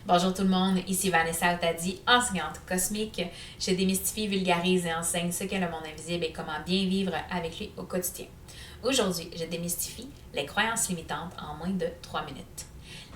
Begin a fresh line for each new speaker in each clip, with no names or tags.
Bonjour tout le monde, ici Vanessa Otadi, enseignante cosmique. Je démystifie, vulgarise et enseigne ce qu'est le monde invisible et comment bien vivre avec lui au quotidien. Aujourd'hui, je démystifie les croyances limitantes en moins de 3 minutes.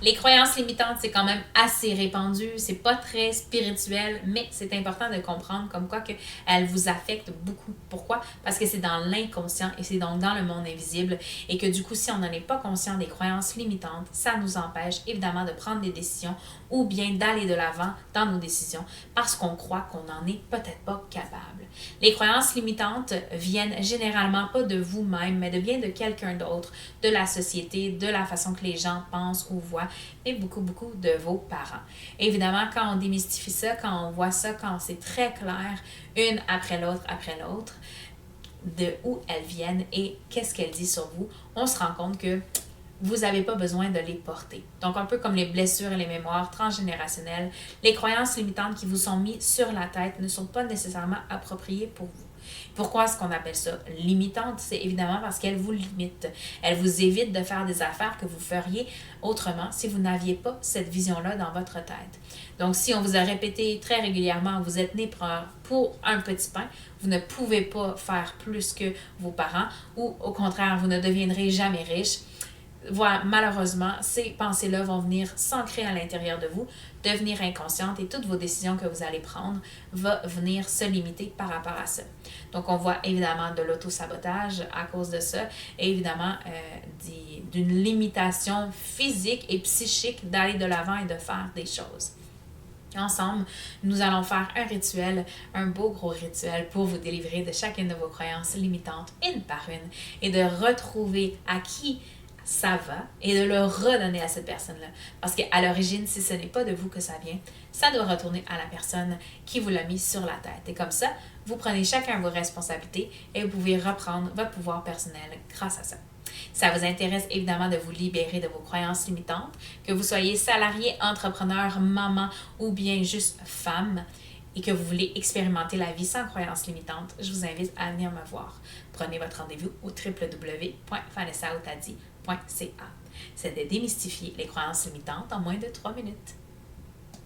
Les croyances limitantes, c'est quand même assez répandu, c'est pas très spirituel, mais c'est important de comprendre comme quoi qu'elles vous affectent beaucoup. Pourquoi? Parce que c'est dans l'inconscient et c'est donc dans le monde invisible et que du coup, si on n'en est pas conscient des croyances limitantes, ça nous empêche évidemment de prendre des décisions ou bien d'aller de l'avant dans nos décisions parce qu'on croit qu'on n'en est peut-être pas capable. Les croyances limitantes viennent généralement pas de vous-même, mais de bien de quelqu'un d'autre, de la société, de la façon que les gens pensent ou voient, mais beaucoup de vos parents. Évidemment, quand on démystifie ça, quand on voit ça, quand c'est très clair, une après l'autre, de où elles viennent et qu'est-ce qu'elles disent sur vous, on se rend compte que vous n'avez pas besoin de les porter. Donc, un peu comme les blessures et les mémoires transgénérationnelles, les croyances limitantes qui vous sont mises sur la tête ne sont pas nécessairement appropriées pour vous. Pourquoi est-ce qu'on appelle ça limitante? C'est évidemment parce qu'elles vous limitent. Elles vous évitent de faire des affaires que vous feriez autrement si vous n'aviez pas cette vision-là dans votre tête. Donc, si on vous a répété très régulièrement, vous êtes né pour un petit pain, vous ne pouvez pas faire plus que vos parents ou au contraire, vous ne deviendrez jamais riche. Voilà, malheureusement, ces pensées-là vont venir s'ancrer à l'intérieur de vous, devenir inconscientes et toutes vos décisions que vous allez prendre vont venir se limiter par rapport à ça. Donc, on voit évidemment de l'auto-sabotage à cause de ça et évidemment d'une limitation physique et psychique d'aller de l'avant et de faire des choses. Ensemble, nous allons faire un rituel, un beau gros rituel pour vous délivrer de chacune de vos croyances limitantes une par une et de retrouver à qui ça va et de le redonner à cette personne-là. Parce qu'à l'origine, si ce n'est pas de vous que ça vient, ça doit retourner à la personne qui vous l'a mis sur la tête. Et comme ça, vous prenez chacun vos responsabilités et vous pouvez reprendre votre pouvoir personnel grâce à ça. Ça vous intéresse évidemment de vous libérer de vos croyances limitantes, que vous soyez salarié, entrepreneur, maman ou bien juste femme, et que vous voulez expérimenter la vie sans croyances limitantes, je vous invite à venir me voir. Prenez votre rendez-vous au www.vanessaotadi.ca. C'est de démystifier les croyances limitantes en moins de 3 minutes.